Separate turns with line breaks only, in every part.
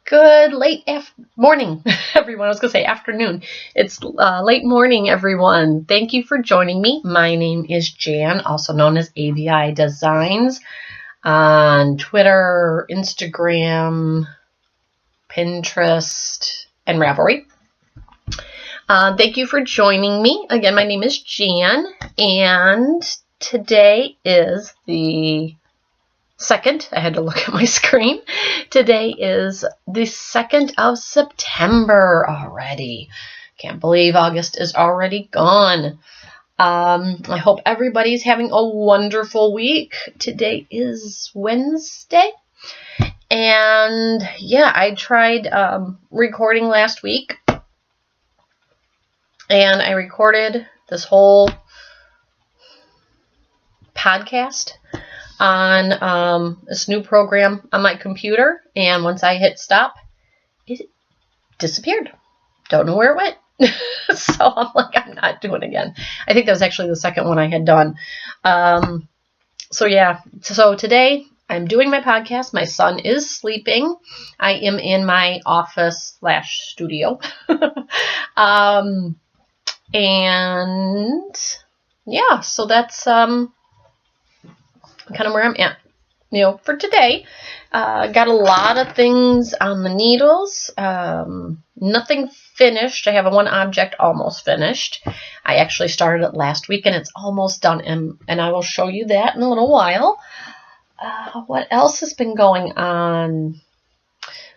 Good late morning, everyone. I was going to say afternoon. It's late morning, everyone. Thank you for joining me. My name is Jan, also known as AVI Designs, on Twitter, Instagram, Pinterest, and Ravelry. Thank you for joining me. Again, my name is Jan, and today is the 2nd. I had to look at my screen. Today is the 2nd of September already. Can't believe August is already gone. I hope everybody's having a wonderful week. Today is Wednesday. And yeah, I tried recording last week. And I recorded this whole podcast on this new program on my computer, and once I hit stop, it disappeared. Don't know where it went. So I'm like, I'm not doing it again. I think that was actually the second one I had done. So yeah, so today I'm doing my podcast. My son is sleeping. I am in my office / studio. And yeah, so that's kind of where I'm at, for today. Got a lot of things on the needles. Nothing finished. I have one object almost finished. I actually started it last week, and it's almost done, and I will show you that in a little while. What else has been going on?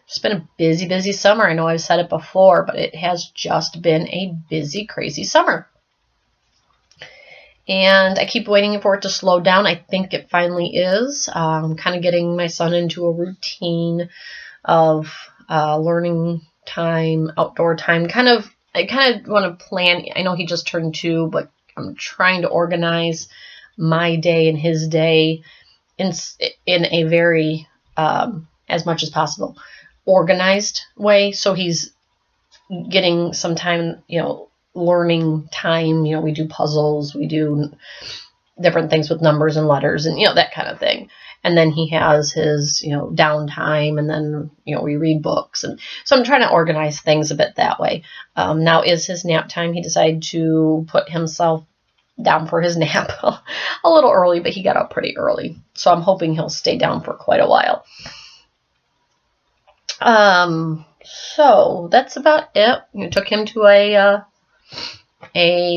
It's been a busy summer. I know I've said it before, but it has just been a busy, crazy summer. And I keep waiting for it to slow down. I think it finally is. I'm kind of getting my son into a routine of learning time, outdoor time. I kind of want to plan. I know he just turned 2, but I'm trying to organize my day and his day in a very, as much as possible, organized way. So he's getting some time, learning time. We do puzzles, we do different things with numbers and letters and that kind of thing, and then he has his downtime, and then we read books, and so I'm trying to organize things a bit that way. Now is his nap time. He decided to put himself down for his nap a little early, but he got up pretty early, so I'm hoping he'll stay down for quite a while. So that's about it. Took him to a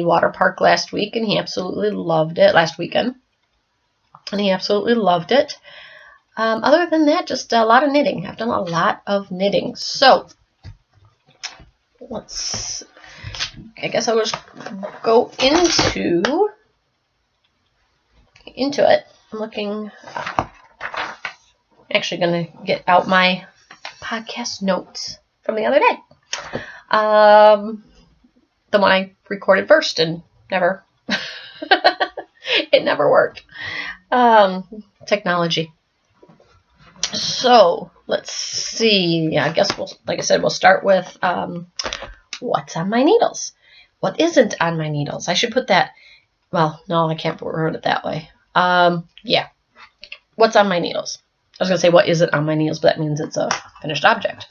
water park last week, and he absolutely loved it. Last weekend, and he absolutely loved it. Other than that, just a lot of knitting. I've done a lot of knitting. So I guess I'll just go into it. I'm looking. Actually, going to get out my podcast notes from the other day. The one I recorded first and never, it never worked. Technology. So let's see. Yeah, I guess we'll start with what's on my needles. What isn't on my needles? I should put that. Well, no, I can't word it that way. Yeah. What's on my needles? I was going to say what isn't on my needles, but that means it's a finished object.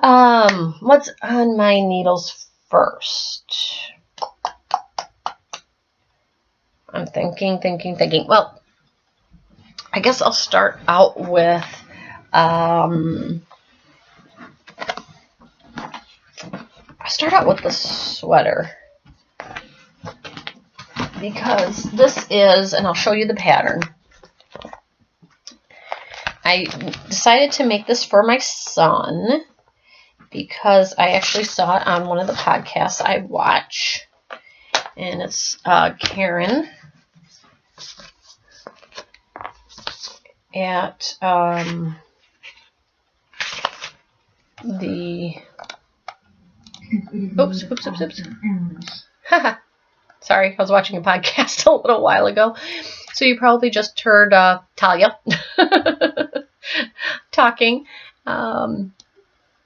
What's on my needles first? I'm thinking. Well, I guess I'll start out with, the sweater, because this is, and I'll show you the pattern. I decided to make this for my son because I actually saw it on one of the podcasts I watch, and it's Karen at the oops. Sorry, I was watching a podcast a little while ago, so you probably just heard Talia talking.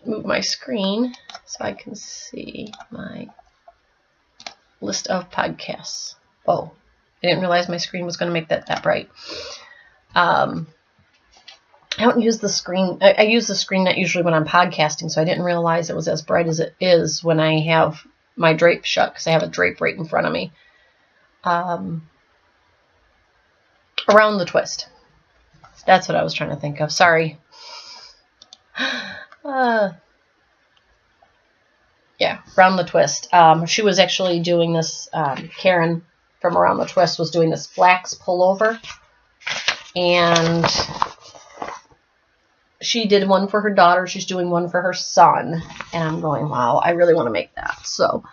Move my screen so I can see my list of podcasts. Oh, I didn't realize my screen was going to make that bright. I don't use the screen. I use the screen net usually when I'm podcasting, so I didn't realize it was as bright as it is when I have my drape shut, because I have a drape right in front of me. Around the twist. That's what I was trying to think of. Sorry. Yeah, Around the Twist. She was actually doing this, Karen from Around the Twist was doing this flax pullover. And she did one for her daughter. She's doing one for her son. And I'm going, wow, I really want to make that. So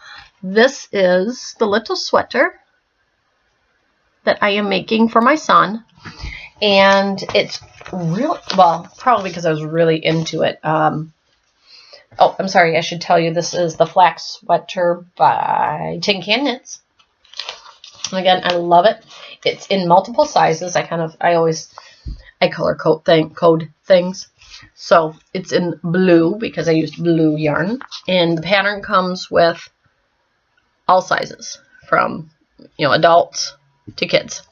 this is the little sweater that I am making for my son. And it's real, well, probably because I was really into it. Oh, I'm sorry, I should tell you, this is the Flax Sweater by Tin Can Knits. And again, I love it. It's in multiple sizes. I color code things. So it's in blue because I used blue yarn. And the pattern comes with all sizes, from, adults to kids.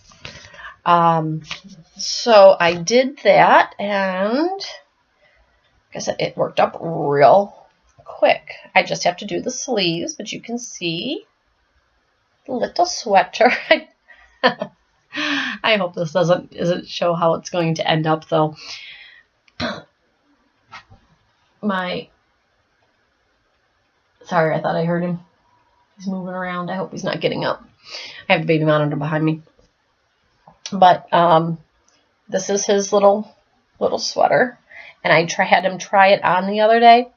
So I did that, and I guess it worked up real quick. I just have to do the sleeves, but you can see the little sweater. I hope this doesn't show how it's going to end up, though. Sorry, I thought I heard him. He's moving around. I hope he's not getting up. I have the baby monitor behind me. But this is his little sweater. And I had him try it on the other day.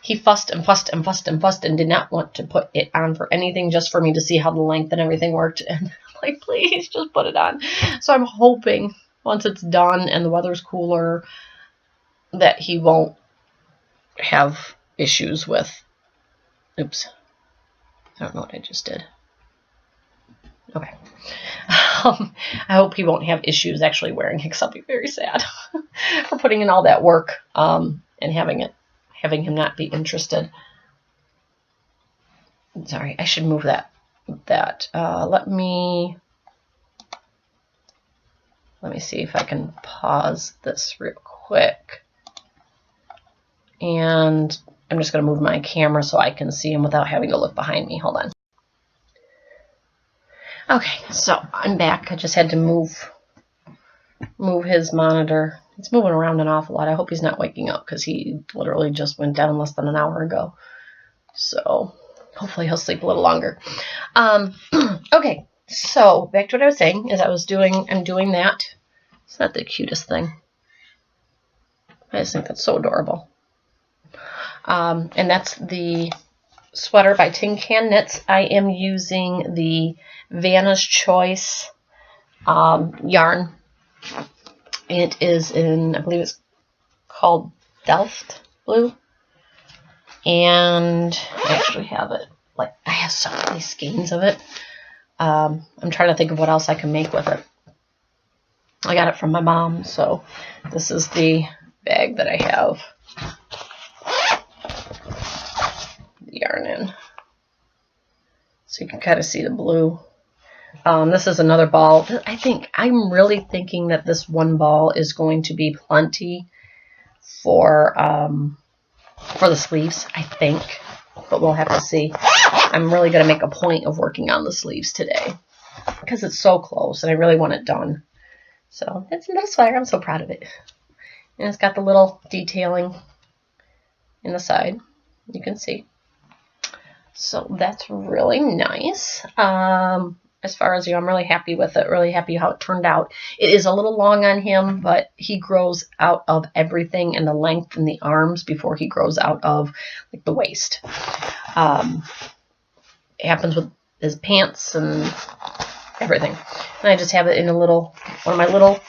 He fussed and fussed and fussed and fussed and did not want to put it on for anything, just for me to see how the length and everything worked. And I'm like, please, just put it on. So I'm hoping once it's done and the weather's cooler that he won't have issues with... Oops. I don't know what I just did. Okay. I hope he won't have issues actually wearing it, because I'll be very sad for putting in all that work and having him not be interested. Sorry, I should move that. Let me see if I can pause this real quick. And I'm just going to move my camera so I can see him without having to look behind me. Hold on. Okay, so I'm back. I just had to move his monitor. He's moving around an awful lot. I hope he's not waking up, because he literally just went down less than an hour ago. So hopefully he'll sleep a little longer. Okay, so back to what I was saying is I'm doing that. It's not the cutest thing. I just think that's so adorable. And that's the sweater by Tin Can Knits. I am using the Vanna's Choice yarn. It is in, I believe it's called Delft Blue. And I actually have it, I have so many skeins of it. I'm trying to think of what else I can make with it. I got it from my mom, so this is the bag that I have the yarn in. So you can kind of see the blue. This is another ball. I'm really thinking that this one ball is going to be plenty for the sleeves, I think. But we'll have to see. I'm really going to make a point of working on the sleeves today, because it's so close and I really want it done. So it's a little sweater. I'm so proud of it. And it's got the little detailing in the side. You can see. So that's really nice. As far as, I'm really happy with it. Really happy how it turned out. It is a little long on him, but he grows out of everything in the length in the arms before he grows out of the waist. It happens with his pants and everything. And I just have it in one of my little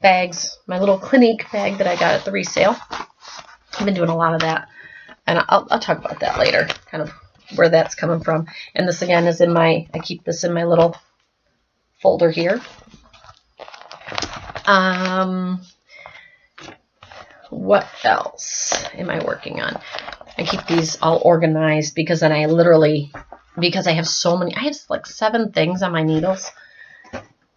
bags, my little Clinique bag that I got at the resale. I've been doing a lot of that, and I'll talk about that later, kind of where that's coming from. And this again is I keep this in my little folder here. What else am I working on? I keep these all organized, because then because I have so many, I have 7 things on my needles.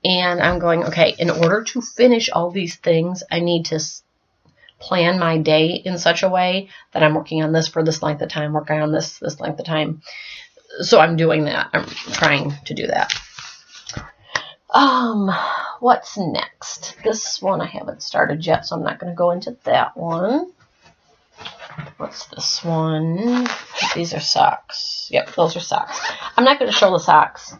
And I'm going, okay, in order to finish all these things, I need to plan my day in such a way that I'm working on this for this length of time, working on this length of time. So I'm doing that. I'm trying to do that. What's next? This one I haven't started yet, so I'm not going to go into that one. What's this one? These are socks. Yep, those are socks. I'm not going to show the socks.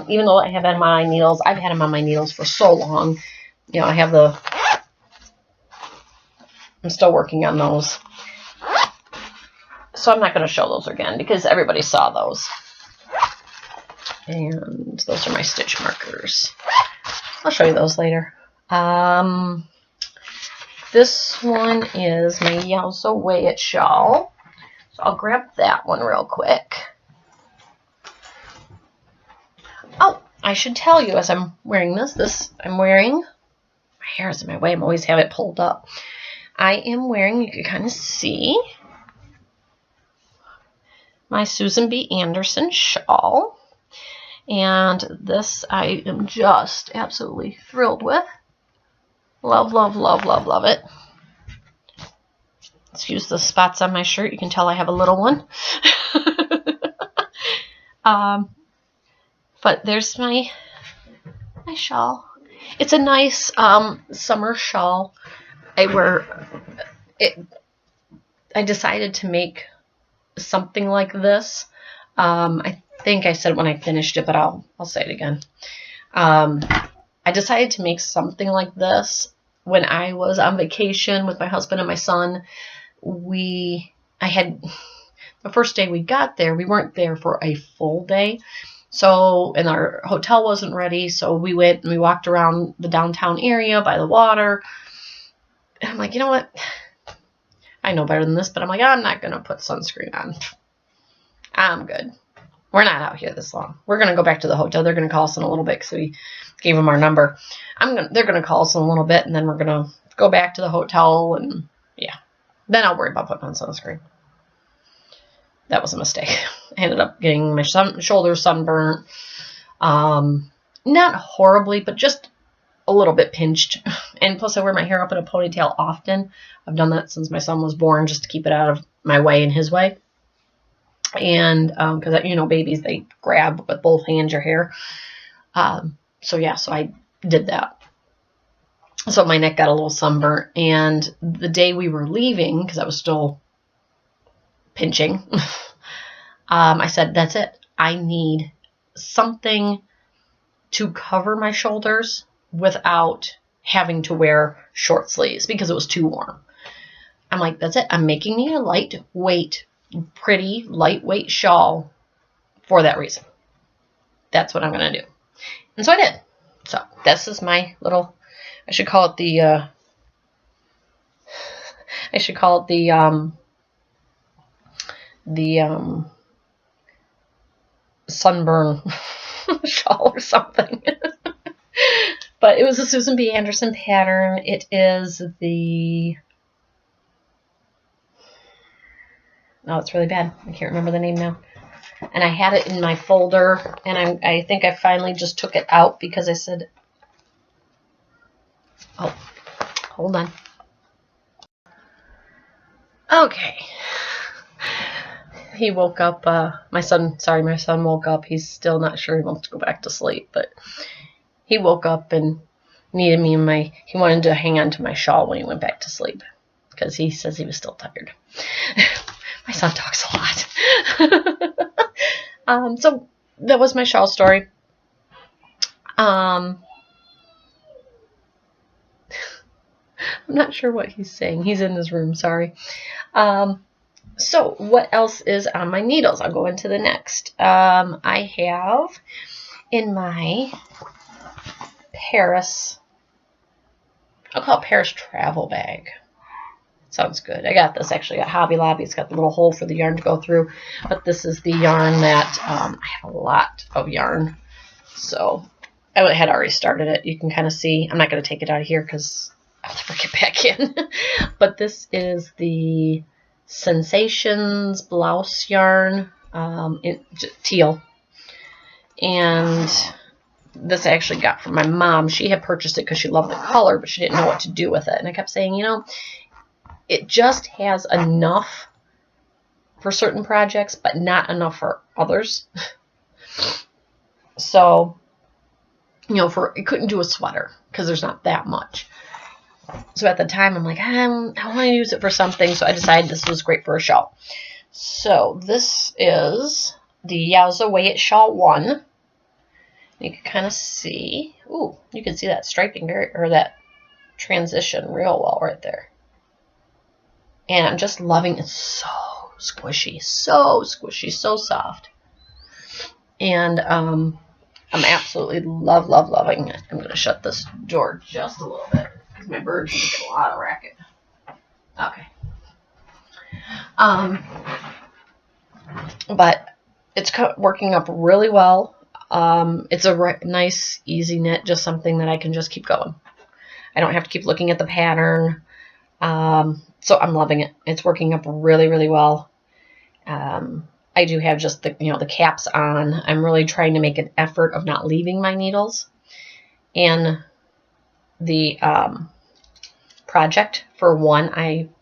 Even though I have them on my needles, I've had them on my needles for so long. You know, I'm still working on those. So I'm not going to show those again because everybody saw those. And those are my stitch markers. I'll show you those later. This one is my Yowza Weigh It shawl. So I'll grab that one real quick. Oh, I should tell you as I'm wearing this I'm wearing, my hair is in my way, I'm always have it pulled up. I am wearing, you can kind of see, my Susan B. Anderson shawl. And this I am just absolutely thrilled with. Love, love, love, love, love it. Excuse the spots on my shirt. You can tell I have a little one. But there's my shawl. It's a nice summer shawl. I decided to make something like this. I think I said when I finished it, but I'll say it again. I decided to make something like this when I was on vacation with my husband and my son. The first day we got there, we weren't there for a full day. So, and our hotel wasn't ready. So we went and we walked around the downtown area by the water. And I'm like, you know what? I know better than this, but I'm like, I'm not going to put sunscreen on. I'm good. We're not out here this long. We're going to go back to the hotel. They're going to call us in a little bit because we gave them our number. They're going to call us in a little bit, and then we're going to go back to the hotel, and yeah. Then I'll worry about putting on sunscreen. That was a mistake. I ended up getting my shoulders sunburnt. Not horribly, but just a little bit pinched. And plus I wear my hair up in a ponytail often. I've done that since my son was born just to keep it out of my way and his way. And because, you know, babies, they grab with both hands your hair. So I did that. So my neck got a little sunburnt. And the day we were leaving, because I was still pinching, I said, that's it. I need something to cover my shoulders without having to wear short sleeves because it was too warm. I'm like, that's it. I'm making me a lightweight, pretty, lightweight shawl for that reason. That's what I'm going to do. And so I did. So this is my little, I should call it the sunburn shawl or something. But it was a Susan B. Anderson pattern. It is the, oh, it's really bad. I can't remember the name now. And I had it in my folder, and I think I finally just took it out because I said, oh, hold on. Okay. He woke up, my son woke up. He's still not sure he wants to go back to sleep, but he woke up and needed me in he wanted to hang on to my shawl when he went back to sleep because he says he was still tired. My son talks a lot. So that was my shawl story. I'm not sure what he's saying. He's in his room, sorry. So what else is on my needles? I'll go into the next. I have in my Paris, I'll call it Paris travel bag. Sounds good. I got this actually at Hobby Lobby. It's got the little hole for the yarn to go through. But this is the yarn that, I have a lot of yarn. So I had already started it. You can kind of see. I'm not going to take it out of here because I'll never get back in. But this is the Sensations blouse yarn, teal. And this I actually got from my mom. She had purchased it because she loved the color, but she didn't know what to do with it. And I kept saying, you know, it just has enough for certain projects, but not enough for others. So, you know, it couldn't do a sweater because there's not that much. So at the time, I'm like, I want to use it for something. So I decided this was great for a shawl. So this is the Yowza Weigh It Shawl 1. You can kind of see, ooh, you can see that striping or that transition real well right there. And I'm just loving it. So squishy, so soft. And I'm absolutely loving it. I'm going to shut this door just a little bit because my birds make a lot of racket. Okay. But it's working up really well. It's a nice, easy knit, just something that I can just keep going. I don't have to keep looking at the pattern. So I'm loving it. It's working up really well. I do have just the caps on. I'm really trying to make an effort of not leaving my needles. And the project, for one,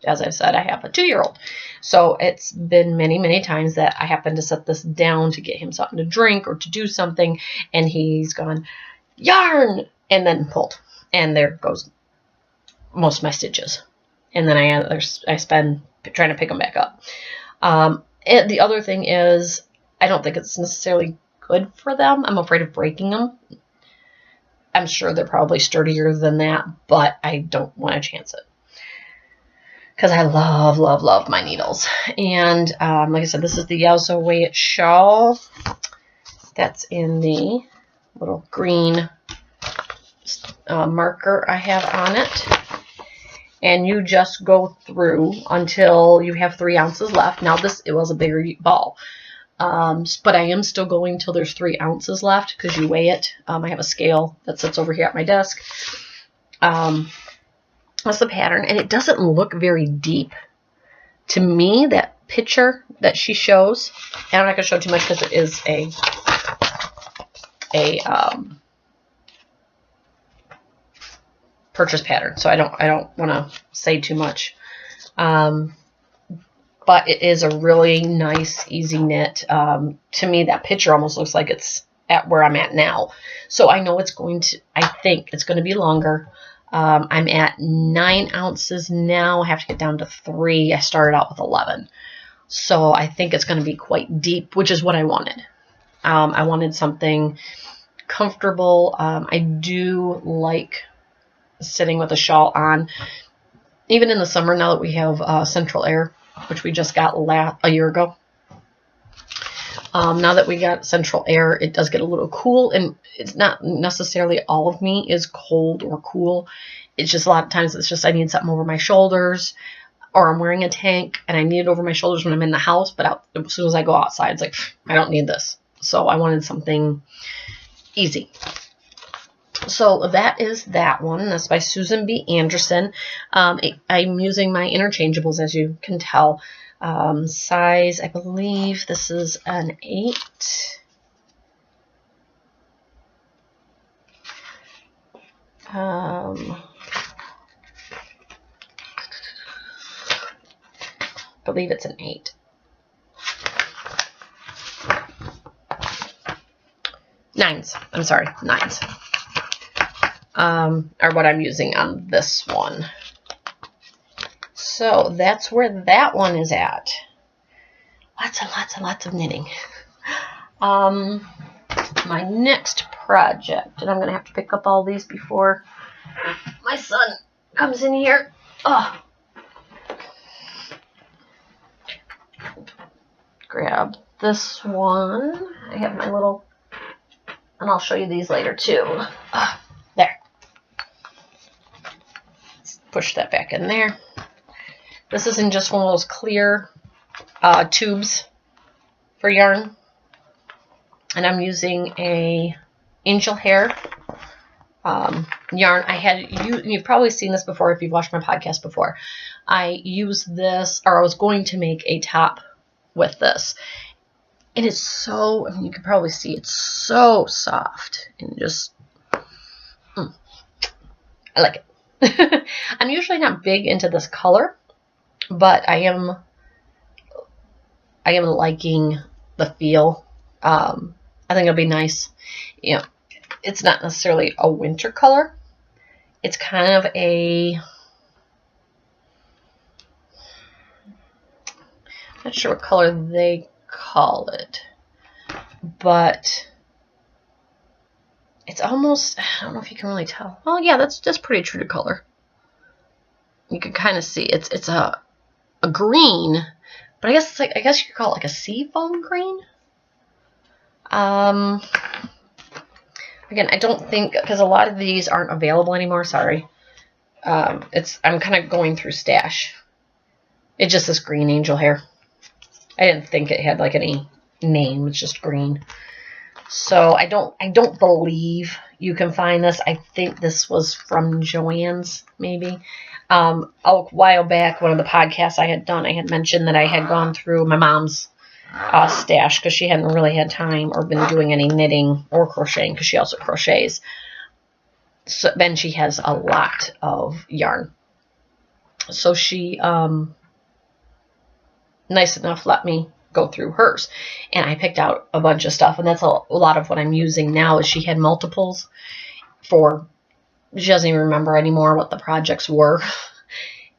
as I've said, I have a 2-year-old. So it's been many times that I happen to set this down to get him something to drink or to do something, and he's gone, yarn, and then pulled. And there goes most of my stitches. And then I spend trying to pick them back up. And the other thing is, I don't think it's necessarily good for them. I'm afraid of breaking them. I'm sure they're probably sturdier than that, but I don't want to chance it. Because I love my needles. And like I said, this is the Yowza Weigh It Shawl. That's in the little green marker I have on it. And you just go through until you have 3 ounces left. Now it was a bigger ball. But I am still going till there's 3 ounces left because you weigh it. I have a scale that sits over here at my desk. That's the pattern, and it doesn't look very deep. To me, that picture that she shows, and I'm not going to show too much because it is a purchase pattern, so I don't want to say too much. But it is a really nice, easy knit. To me, that picture almost looks like it's at where I'm at now. So I know I think it's going to be longer. I'm at 9 ounces now. I have to get down to 3. I started out with 11. So I think it's going to be quite deep, which is what I wanted. I wanted something comfortable. I do like sitting with a shawl on. Even in the summer, now that we have central air, which we just got a year ago. Now that we got central air, it does get a little cool, and it's not necessarily all of me is cold or cool. It's just a lot of times it's just I need something over my shoulders, or I'm wearing a tank and I need it over my shoulders when I'm in the house, but as soon as I go outside, it's like, I don't need this. So I wanted something easy. So that is that one. That's by Susan B. Anderson. I'm using my interchangeables, as you can tell. Size, I believe this is an 8. I believe it's an 8. 9s. I'm sorry, 9s. Are what I'm using on this one. So that's where that one is at. Lots of knitting. My next project, and I'm going to have to pick up all these before my son comes in here. Oh. Grab this one. I have my little, and I'll show you these later too. There. Let's push that back in there. This is in just one of those clear tubes for yarn. And I'm using a angel hair yarn. You've probably seen this before if you've watched my podcast before. I used this, or I was going to make a top with this. And it's so, I mean, you can probably see it's so soft and just, I like it. I'm usually not big into this color, but I am liking the feel. I think it'll be nice. You know, it's not necessarily a winter color. It's kind of a, not sure what color they call it, but it's almost, I don't know if you can really tell. Oh yeah, that's pretty true to color. You can kind of see it's a green, but I guess it's like, I guess you could call it like a seafoam green. Again, I don't think, because a lot of these aren't available anymore, sorry. I'm kind of going through stash. It's just this green angel hair. I didn't think it had like any name, it's just green. So I don't believe you can find this. I think this was from Joann's, maybe. A while back, one of the podcasts I had done, I had mentioned that I had gone through my mom's stash because she hadn't really had time or been doing any knitting or crocheting because she also crochets. So then she has a lot of yarn. So she, nice enough, let me go through hers. And I picked out a bunch of stuff. And that's a lot of what I'm using now is she had multiples for, she doesn't even remember anymore what the projects were.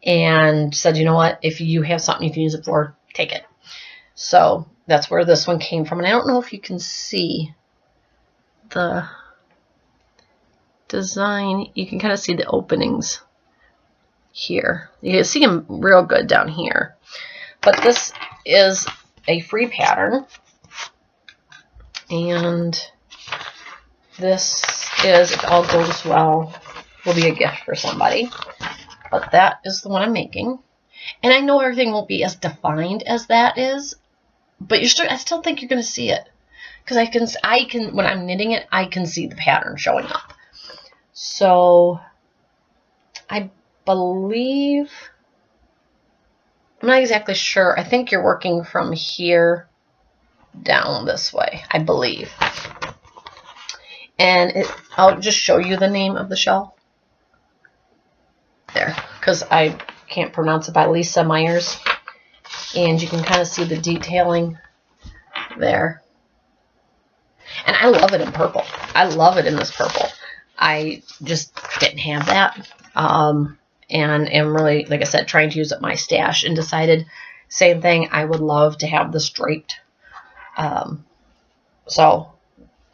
And said, you know what, if you have something you can use it for, take it. So that's where this one came from. And I don't know if you can see the design. You can kind of see the openings here. You can see them real good down here. But this is a free pattern. And this is, if all goes well, will be a gift for somebody. But that is the one I'm making. And I know everything won't be as defined as that is, but I still think you're going to see it. Because I can, when I'm knitting it, I can see the pattern showing up. So, I believe, I'm not exactly sure. I think you're working from here down this way, I believe. And I'll just show you the name of the shawl. There, because I can't pronounce it, by Lisa Myers. And you can kind of see the detailing there. And I love it in purple. I love it in this purple. I just didn't have that. And am really, like I said, trying to use up my stash and decided, same thing, I would love to have this draped. So,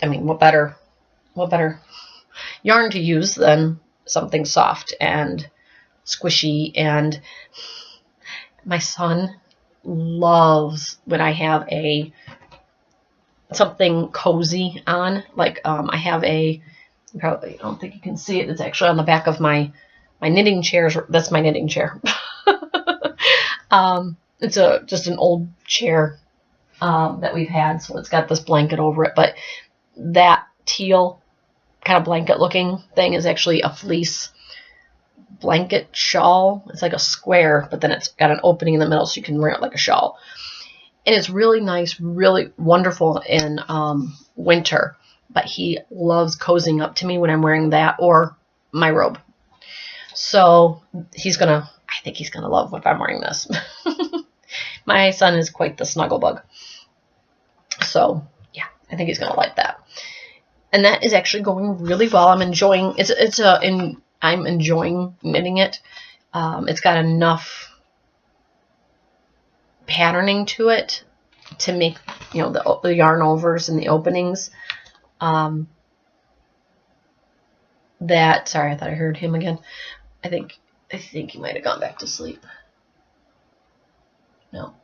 I mean, what better yarn to use than something soft and squishy. And my son loves when I have something cozy on. Like I have probably, I don't think you can see it, it's actually on the back of my knitting chair. That's my knitting chair. It's just an old chair that we've had, so it's got this blanket over it. But that teal kind of blanket looking thing is actually a fleece blanket shawl. It's like a square, but then it's got an opening in the middle so you can wear it like a shawl. And it's really nice, really wonderful in winter. But he loves cozying up to me when I'm wearing that or my robe. So I think he's gonna love if I'm wearing this. My son is quite the snuggle bug. So yeah, I think he's gonna like that. And that is actually going really well. I'm enjoying I'm enjoying knitting it. It's got enough patterning to it to make, you know, the yarn overs and the openings. Sorry, I thought I heard him again. I think he might have gone back to sleep. No.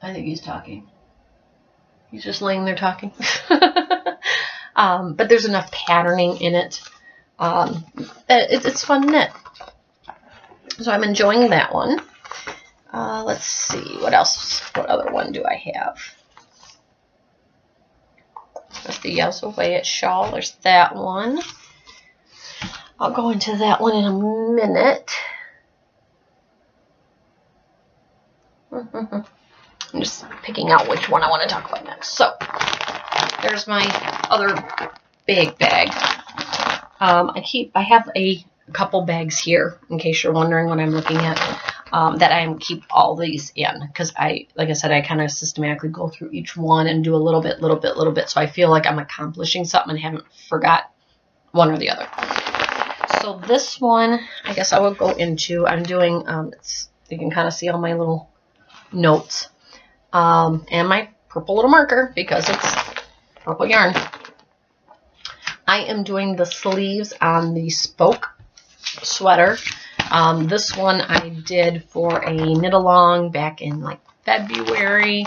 I think he's talking. He's just laying there talking. But there's enough patterning in it. It's fun to knit. So I'm enjoying that one. Let's see, what else? What other one do I have? That's the Yazawayet shawl. There's that one. I'll go into that one in a minute. I'm just picking picking out which one I want to talk about next. So there's my other big bag. I have a couple bags here in case you're wondering what I'm looking at, that I keep all these in, because like I said, I kind of systematically go through each one and do a little bit, so I feel like I'm accomplishing something and haven't forgot one or the other. So this one, I guess I will go into, I'm doing, you can kind of see all my little notes, and my purple little marker because it's purple yarn. I am doing the sleeves on the spoke sweater. This one I did for a knit along back in like February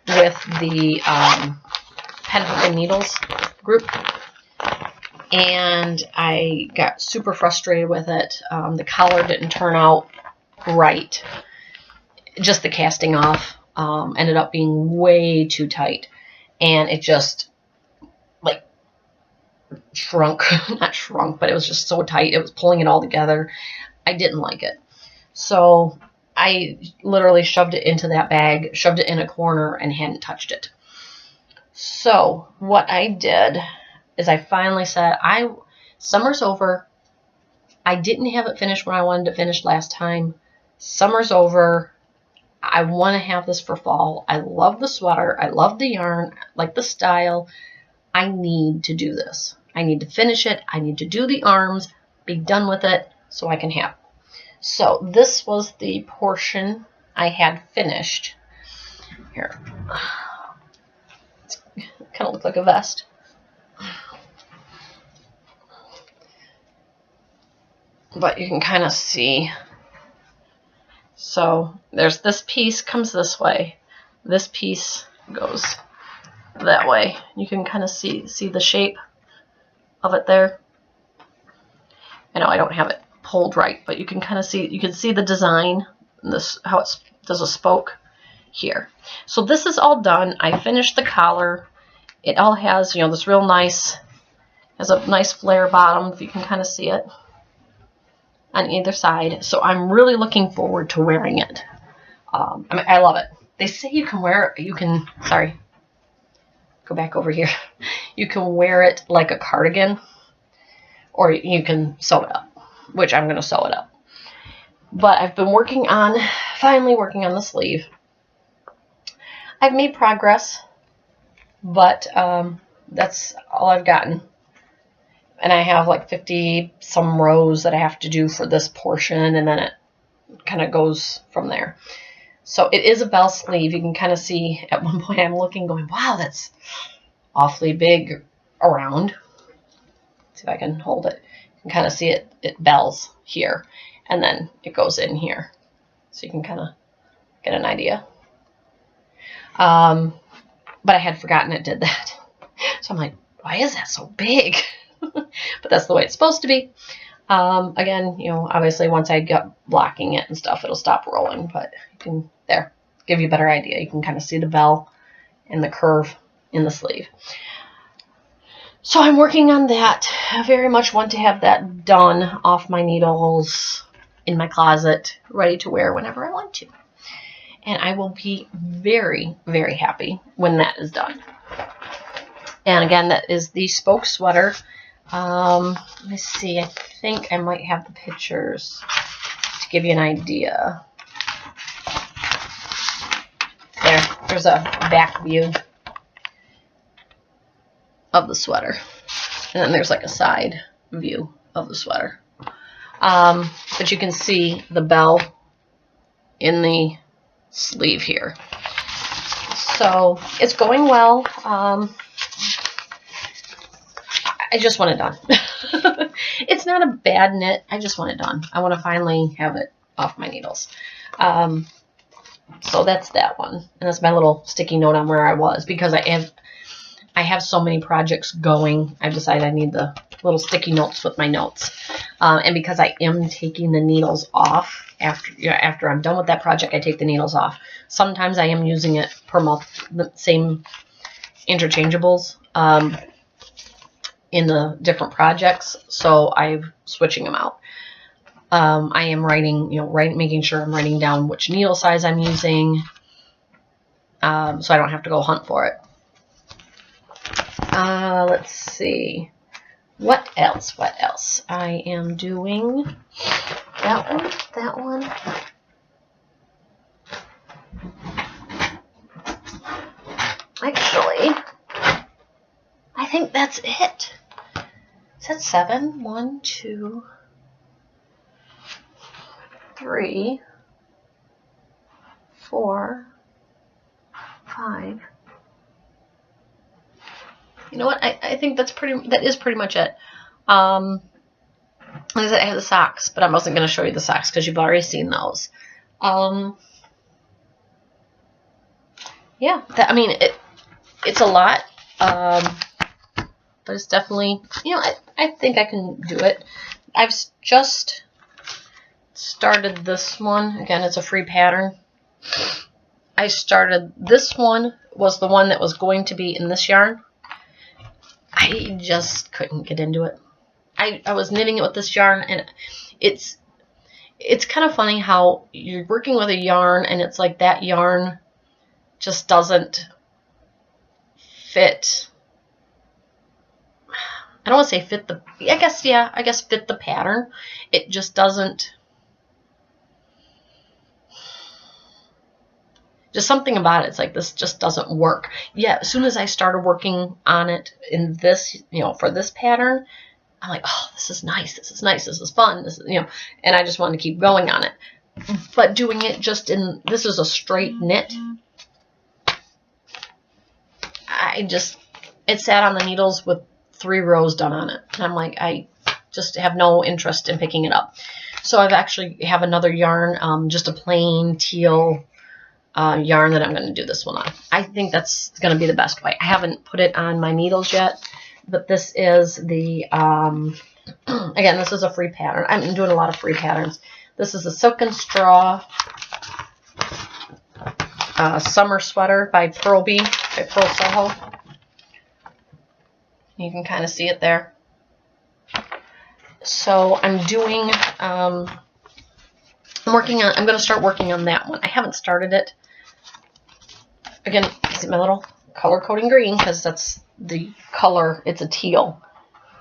with the Pen Hook & Needles group, and I got super frustrated with it. The collar didn't turn out right. Just the casting off ended up being way too tight, and it just like shrunk. Not shrunk, but it was just so tight. It was pulling it all together. I didn't like it. So I literally shoved it into that bag, shoved it in a corner, and hadn't touched it. So what I did is I finally said, summer's over. I didn't have it finished when I wanted to finish last time. Summer's over. I want to have this for fall. I love the sweater. I love the yarn. I like the style. I need to do this. I need to finish it. I need to do the arms, be done with it, so I can have it. So this was the portion I had finished. Here. It kind of looks like a vest. But you can kind of see. So there's this piece comes this way. This piece goes that way. You can kind of see the shape of it there. I know I don't have it pulled right, but you can kind of see, you can see the design, this how it does a spoke here. So this is all done. I finished the collar. It all has, you know, this real nice, has a nice flare bottom, if you can kind of see it on either side. So I'm really looking forward to wearing it. I mean, I love it. They say you can wear it, sorry, go back over here. You can wear it like a cardigan, or you can sew it up, which I'm going to sew it up. But I've been finally working on the sleeve. I've made progress, but that's all I've gotten. And I have like 50 some rows that I have to do for this portion, and then it kind of goes from there. So it is a bell sleeve. You can kind of see at one point I'm looking going, wow, that's awfully big around. Let's see if I can hold it. You can kind of see it bells here, and then it goes in here. So you can kind of get an idea. But I had forgotten it did that. So I'm like, why is that so big? But that's the way it's supposed to be. Again, you know, obviously once I get blocking it and stuff, it'll stop rolling, but you can, there, give you a better idea. You can kind of see the bell and the curve in the sleeve. So I'm working on that. I very much want to have that done off my needles in my closet, ready to wear whenever I want to. And I will be very, very happy when that is done. And again, that is the spoke sweater. Let me see, I think I might have the pictures to give you an idea. There's a back view of the sweater. And then there's like a side view of the sweater. But you can see the bell in the sleeve here. So it's going well. I just want it done. It's not a bad knit. I just want it done. I want to finally have it off my needles. So that's that one. And that's my little sticky note on where I was, because I have so many projects going. I decided I need the little sticky notes with my notes. And because I am taking the needles off after I'm done with that project, I take the needles off. Sometimes I am using it per month, the same interchangeables in the different projects, so I'm switching them out. I am writing, making sure I'm writing down which needle size I'm using, so I don't have to go hunt for it. Let's see. What else? What else? I am doing that one, that one. Actually, I think that's it. Is that 7? 1, 2, 3, 4, 5. You know what? I think that is pretty much it. I have the socks, but I wasn't going to show you the socks because you've already seen those. Yeah, I mean, it's a lot, but it's definitely, you know, I think I can do it. I've just started this one. Again, it's a free pattern. I started this one, was the one that was going to be in this yarn. I just couldn't get into it. I was knitting it with this yarn, and it's kind of funny how you're working with a yarn, and it's like that yarn just doesn't fit. I don't want to say fit the, I guess fit the pattern. It just doesn't, just something about it. It's like, this just doesn't work. Yeah, as soon as I started working on it in this, you know, for this pattern, I'm like, oh, this is nice, this is nice, this is fun, this is, you know, and I just wanted to keep going on it. But doing it just in, this is a straight knit, it sat on the needles with 3 rows done on it. And I'm like, I just have no interest in picking it up. So I've actually have another yarn, just a plain teal yarn that I'm going to do this one on. I think that's going to be the best way. I haven't put it on my needles yet, but this is the, again, this is a free pattern. I'm doing a lot of free patterns. This is a Silk and Straw summer sweater by Pearl Bee, by Pearl Soho. You can kind of see it there. So I'm doing, I'm going to start working on that one. I haven't started it. Again, see my little color coding green, because that's the color. It's a teal.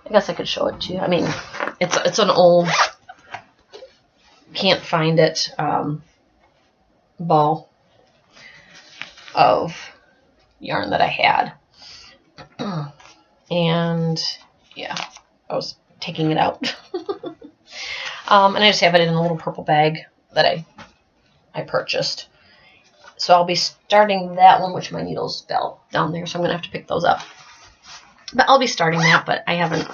I guess I could show it to you. I mean, it's an old, can't find it, ball of yarn that I had. And yeah, I was taking it out. And I just have it in a little purple bag that I purchased. So I'll be starting that one, which my needles fell down there, so I'm going to have to pick those up. But I'll be starting that, but I haven't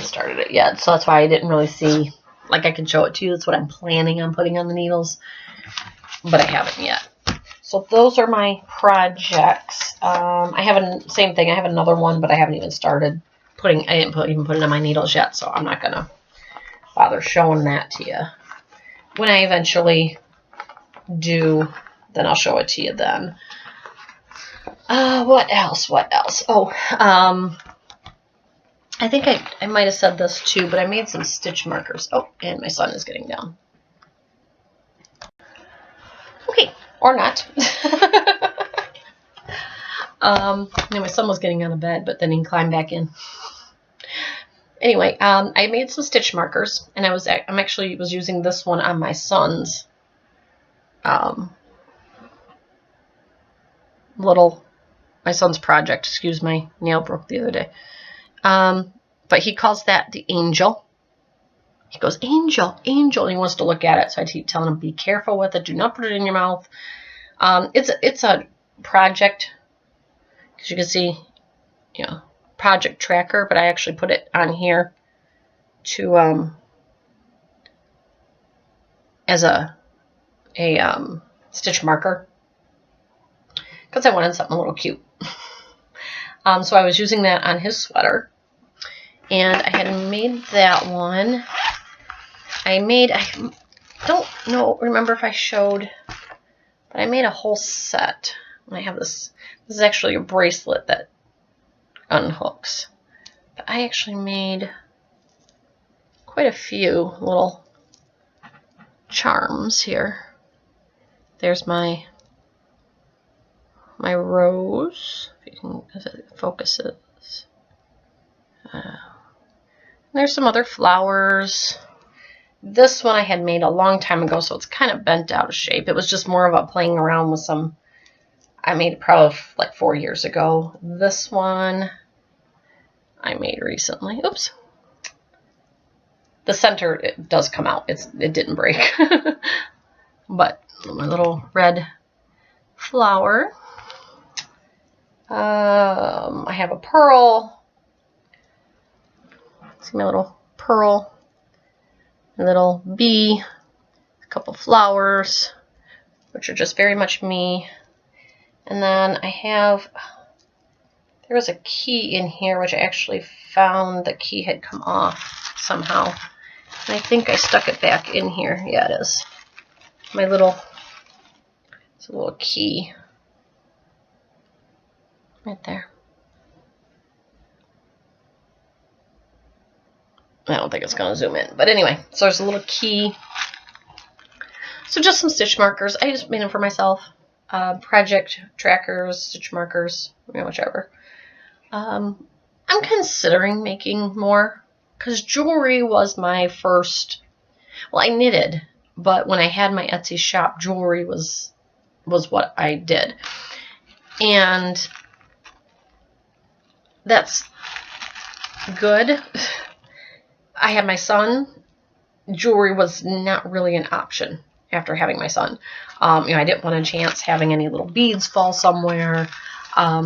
started it yet, so that's why I didn't really see, like, I can show it to you. That's what I'm planning on putting on the needles, but I haven't yet. So those are my projects. I have same thing. I have another one, but I haven't even started putting. I didn't even put it on my needles yet, so I'm not gonna bother showing that to you. When I eventually do, then I'll show it to you then. What else? What else? Oh, I think I might have said this too, but I made some stitch markers. Oh, and my son is getting down. Okay. Or not. My son was getting out of bed, but then he climbed back in. Anyway, I made some stitch markers, and I'm actually using this one on my son's my son's project. Excuse, my nail broke the other day. But he calls that the angel. He goes, angel, angel, and he wants to look at it. So I keep telling him, be careful with it. Do not put it in your mouth. It's a project, as you can see, you know, project tracker, but I actually put it on here to as a stitch marker, because I wanted something a little cute. So I was using that on his sweater, and I had made that one. I don't remember if I showed, but I made a whole set. And I have this. This is actually a bracelet that unhooks. But I actually made quite a few little charms here there's my rose. If you can, if it focuses. There's some other flowers. This one I had made a long time ago, so it's kind of bent out of shape. It was just more of a playing around with some. I made it probably like 4 years ago. This one I made recently. Oops. The center, it does come out. It didn't break. But my little red flower. I have a pearl. See my little pearl. A little bee. A couple flowers, which are just very much me. And then I have, there was a key in here, which I actually found the key had come off somehow. And I think I stuck it back in here. Yeah, it is. My little, it's a little key. Right there. I don't think it's going to zoom in. But anyway, so there's a little key. So just some stitch markers. I just made them for myself. Project trackers, stitch markers, you know, whichever. I'm considering making more because jewelry was my first. Well, I knitted, but when I had my Etsy shop, jewelry was what I did, and that's good. I had my son. Jewelry was not really an option after having my son. You know, I didn't want a chance having any little beads fall somewhere.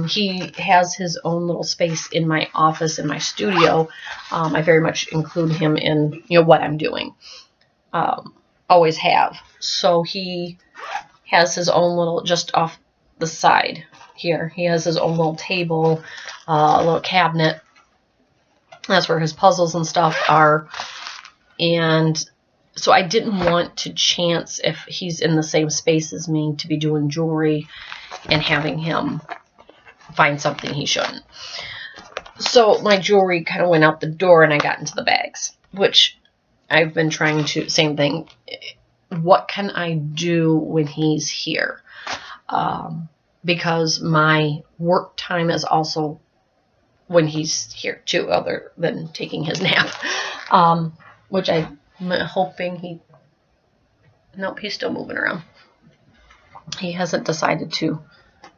He has his own little space in my office, in my studio. I very much include him in, you know, what I'm doing. Always have. So he has his own little, just off the side here, he has his own little table, a little cabinet. That's where his puzzles and stuff are. And so I didn't want to chance, if he's in the same space as me, to be doing jewelry and having him find something he shouldn't. So my jewelry kind of went out the door and I got into the bags, which I've been trying to, same thing. What can I do when he's here? Because my work time is also when he's here too, other than taking his nap, which I'm hoping he, nope, he's still moving around. He hasn't decided to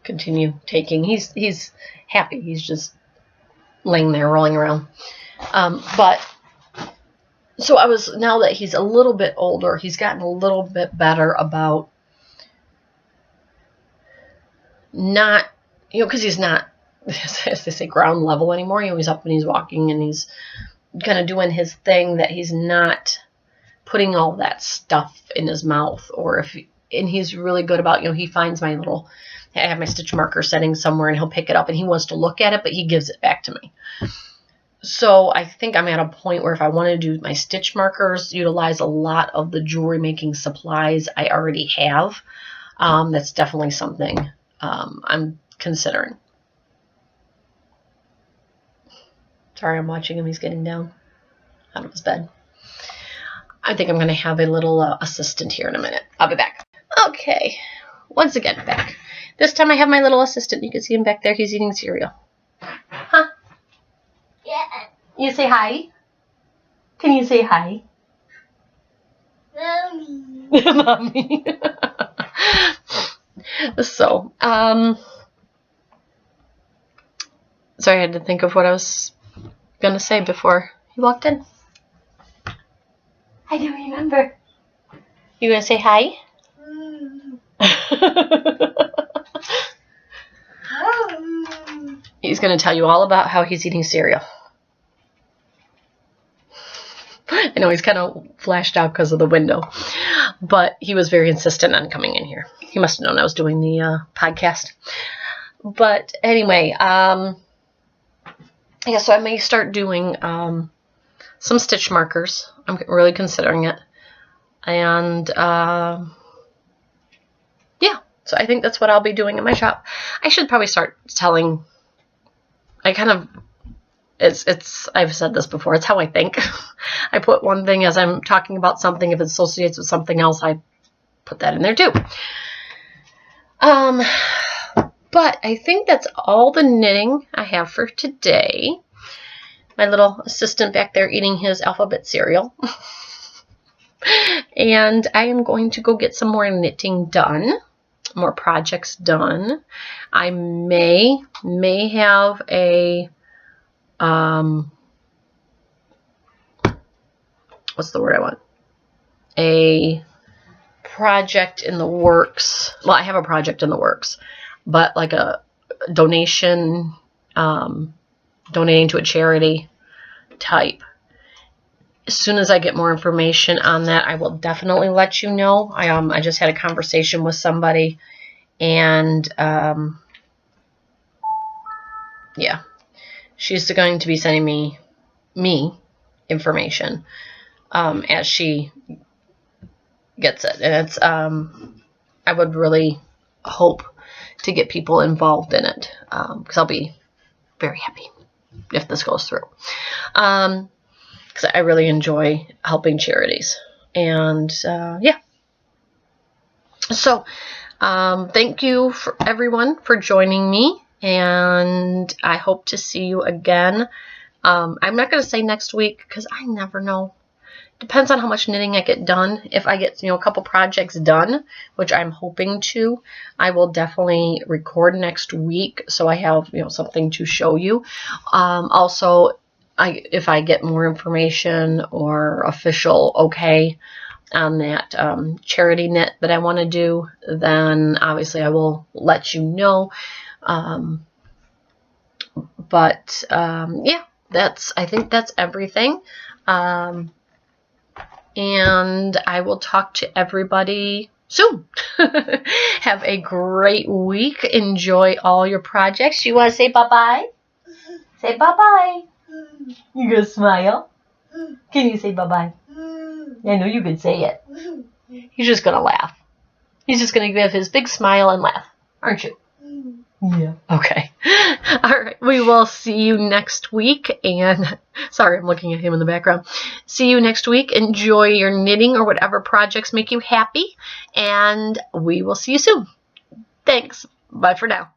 continue taking. He's happy. He's just laying there rolling around. But so I was, now that he's a little bit older, he's gotten a little bit better about not, you know, because he's not, as they say, ground level anymore. You know, he's up and he's walking and he's kind of doing his thing, that he's not putting all that stuff in his mouth. Or if, and he's really good about, you know, he finds my little, I have my stitch marker setting somewhere and he'll pick it up and he wants to look at it, but he gives it back to me. So I think I'm at a point where if I want to do my stitch markers, utilize a lot of the jewelry making supplies I already have. That's definitely something I'm considering. Sorry, I'm watching him. He's getting down out of his bed. I think I'm going to have a little assistant here in a minute. I'll be back. Okay. Once again, back. This time I have my little assistant. You can see him back there. He's eating cereal. Huh?
Yeah.
You say hi? Can you say hi?
Mommy.
Mommy. So, sorry, I had to think of what I was going to say before he walked in. I don't remember. You going to say hi? He's going to tell you all about how he's eating cereal. I know he's kind of flashed out because of the window, but he was very insistent on coming in here. He must have known I was doing the podcast. But anyway, yeah, so I may start doing some stitch markers. I'm really considering it. And yeah, so I think that's what I'll be doing in my shop. I should probably start telling, I kind of, I've said this before, it's how I think. I put one thing as I'm talking about something. If it associates with something else, I put that in there too. But I think that's all the knitting I have for today. My little assistant back there eating his alphabet cereal. And I am going to go get some more knitting done, more projects done. I may have a, what's the word I want? A project in the works. Well, I have a project in the works, but like a donation, donating to a charity type. As soon as I get more information on that, I will definitely let you know. I just had a conversation with somebody, and yeah, she's going to be sending me information as she gets it, and it's I would really hope to get people involved in it, because I'll be very happy if this goes through. Because I really enjoy helping charities. And yeah. So thank you for everyone for joining me. And I hope to see you again. I'm not going to say next week because I never know. Depends on how much knitting I get done. If I get, a couple projects done, which I'm hoping to, I will definitely record next week so I have, something to show you. Also, if I get more information or official okay on that charity knit that I want to do, then obviously I will let you know. Yeah, I think that's everything. And I will talk to everybody soon. Have a great week. Enjoy all your projects. You want to say bye-bye? Say bye-bye. You gonna smile? Can you say bye-bye? I know you can say it. He's just gonna laugh. He's just gonna give his big smile and laugh, aren't you? Yeah. Okay. All right. We will see you next week. And sorry, I'm looking at him in the background. See you next week. Enjoy your knitting or whatever projects make you happy. And we will see you soon. Thanks. Bye for now.